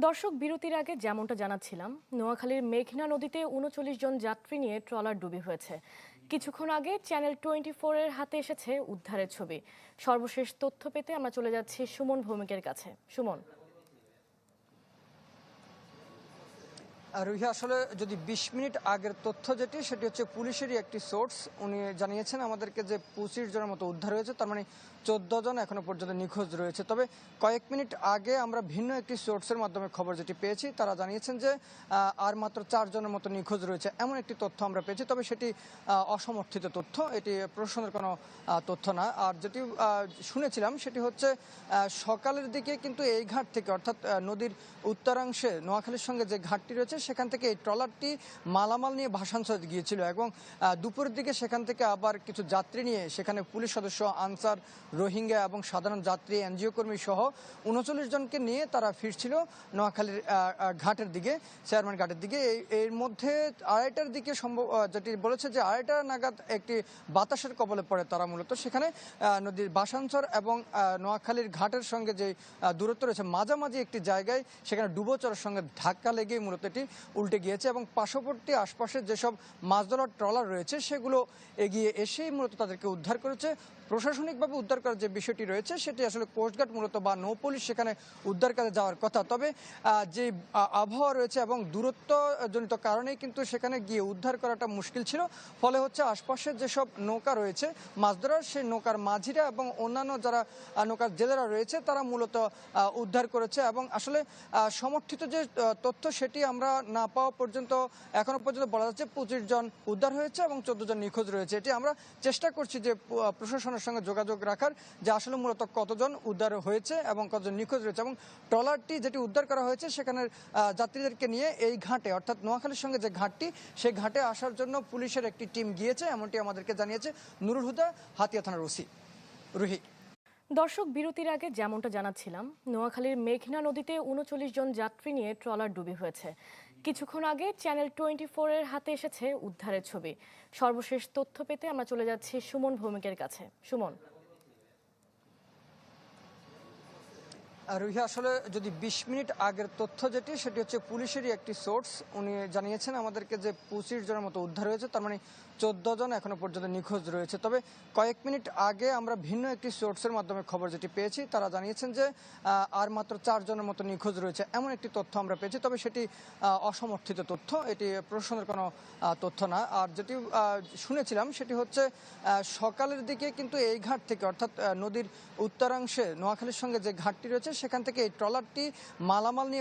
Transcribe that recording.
দর্শক বিরতির আগে যেমনটা জানাচ্ছিলাম, নোয়াখালীর মেঘনা নদীতে ৩৯ জন যাত্রী নিয়ে ট্রলার ডুবি হয়েছে। কিছুক্ষণ আগে চ্যানেল 24 এর হাতে এসেছে উদ্ধারের ছবি। সর্বশেষ তথ্য পেতে আমরা চলে যাচ্ছি সুমন ভৌমিকের কাছে। সুমন। রুহি, আসলে যদি ২০ মিনিট আগের তথ্য সেটি হচ্ছে পুলিশেরই একটি সোর্স। উনি জানিয়েছেন আমাদেরকে যে ২৫ জনের মতো উদ্ধার হয়েছে, তার মানে ১৪ জন এখনো পর্যন্ত নিখোঁজ রয়েছে। তবে কয়েক মিনিট আগে আমরা ভিন্ন একটি সোর্সের মাধ্যমে খবর যেটি পেয়েছি, তারা জানিয়েছেন যে আর মাত্র ৪ জনের মতো নিখোঁজ রয়েছে, এমন একটি তথ্য আমরা পেয়েছি। তবে সেটি অসমর্থিত তথ্য, এটি প্রশাসনের কোনো তথ্য না। আর যেটি শুনেছিলাম সেটি হচ্ছে সকালের দিকে কিন্তু এই ঘাট থেকে, অর্থাৎ নদীর উত্তরাংশে নোয়াখালীর সঙ্গে যে ঘাটটি রয়েছে সেখান থেকে এই ট্রলারটি মালামাল নিয়ে ভাসানচর গিয়েছিল এবং দুপুরের দিকে সেখান থেকে আবার কিছু যাত্রী নিয়ে সেখানে পুলিশ সদস্য, আনসার, রোহিঙ্গা এবং সাধারণ যাত্রী, এনজিও কর্মী সহ ৩৯ জনকে নিয়ে তারা ফিরছিল নোয়াখালীর ঘাটের দিকে, চেয়ারম্যান ঘাটের দিকে। এর মধ্যে আড়াইটার দিকে সম্ভব, যেটি বলেছে যে আড়াইটা নাগাদ একটি বাতাসের কবলে পড়ে তারা। মূলত সেখানে নদীর ভাসানচর এবং নোয়াখালীর ঘাটের সঙ্গে যে দূরত্ব রয়েছে মাঝামাঝি একটি জায়গায়, সেখানে ডুবোচরের সঙ্গে ধাক্কা লেগে মূলত এটি উল্টে গিয়েছে এবং পার্শ্ববর্তী আশপাশের যেসব মাছ ধরার ট্রলার রয়েছে সেগুলো এগিয়ে এসেই মূলত তাদেরকে উদ্ধার করেছে। প্রশাসনিকভাবে উদ্ধার করার যে বিষয়টি রয়েছে সেটি আসলে কোস্টগার্ড মূলত বা নৌ পুলিশ সেখানে উদ্ধার কাজে যাওয়ার কথা। তবে যে আবহাওয়া রয়েছে এবং দূরত্বজনিত কারণেই কিন্তু সেখানে গিয়ে উদ্ধার করাটা মুশকিল ছিল। ফলে হচ্ছে আশপাশের যেসব নৌকা রয়েছে মাছ ধরার, সেই নৌকার মাঝিরা এবং অন্যান্য যারা নৌকার জেলেরা রয়েছে তারা মূলত উদ্ধার করেছে। এবং আসলে সমর্থিত যে তথ্য সেটি আমরা না পাওয়া পর্যন্ত এখনো পর্যন্ত বলা যাচ্ছে ২৫ জন উদ্ধার হয়েছে এবং ১৪ জন নিখোঁজ রয়েছে। এটি আমরা চেষ্টা করছি যে প্রশাসনের সঙ্গে যোগাযোগ রাখার, যে আসলে মূলত কতজন উদ্ধার হয়েছে এবং কতজন নিখোঁজ রয়েছে। এবং ট্রলারটি যেটি উদ্ধার করা হয়েছে সেখানের যাত্রীদেরকে নিয়ে এই ঘাটে, অর্থাৎ নোয়াখালীর সঙ্গে যে ঘাটটি, সেই ঘাটে আসার জন্য পুলিশের একটি টিম গিয়েছে, এমনটি আমাদেরকে জানিয়েছে নুরুল হুদা, হাতিয়া থানার ওসি। রুহি। দর্শক বিরতির আগে যেমনটা জানাচ্ছিলাম, নোয়াখালীর মেঘনা নদীতে ৩৯ জন যাত্রী নিয়ে ট্রলার ডুবি হয়েছে। কিছুক্ষণ আগে চ্যানেল 24 এর হাতে এসেছে উদ্ধারের ছবি। সর্বশেষ তথ্য পেতে আমরা চলে যাচ্ছি সুমন ভৌমিকের কাছে। সুমন। রুহি, আসলে যদি ২০ মিনিট আগের তথ্য সেটি হচ্ছে পুলিশেরই একটি সোর্স। উনি জানিয়েছেন আমাদেরকে যে ২৫ জনের মতো উদ্ধার হয়েছে, তার মানে ১৪ জন এখনো পর্যন্ত নিখোঁজ রয়েছে। তবে কয়েক মিনিট আগে আমরা ভিন্ন একটি সোর্সের মাধ্যমে খবর যেটি পেয়েছি, তারা জানিয়েছেন যে আর মাত্র ৪ জনের মতো নিখোঁজ রয়েছে, এমন একটি তথ্য আমরা পেয়েছি। তবে সেটি অসমর্থিত তথ্য, এটি প্রশাসনের কোনো তথ্য না। আর যেটি শুনেছিলাম সেটি হচ্ছে সকালের দিকে কিন্তু এই ঘাট থেকে, অর্থাৎ নদীর উত্তরাংশে নোয়াখালীর সঙ্গে যে ঘাটটি রয়েছে সেখান থেকে এই ট্রলারটি মালামাল নিয়ে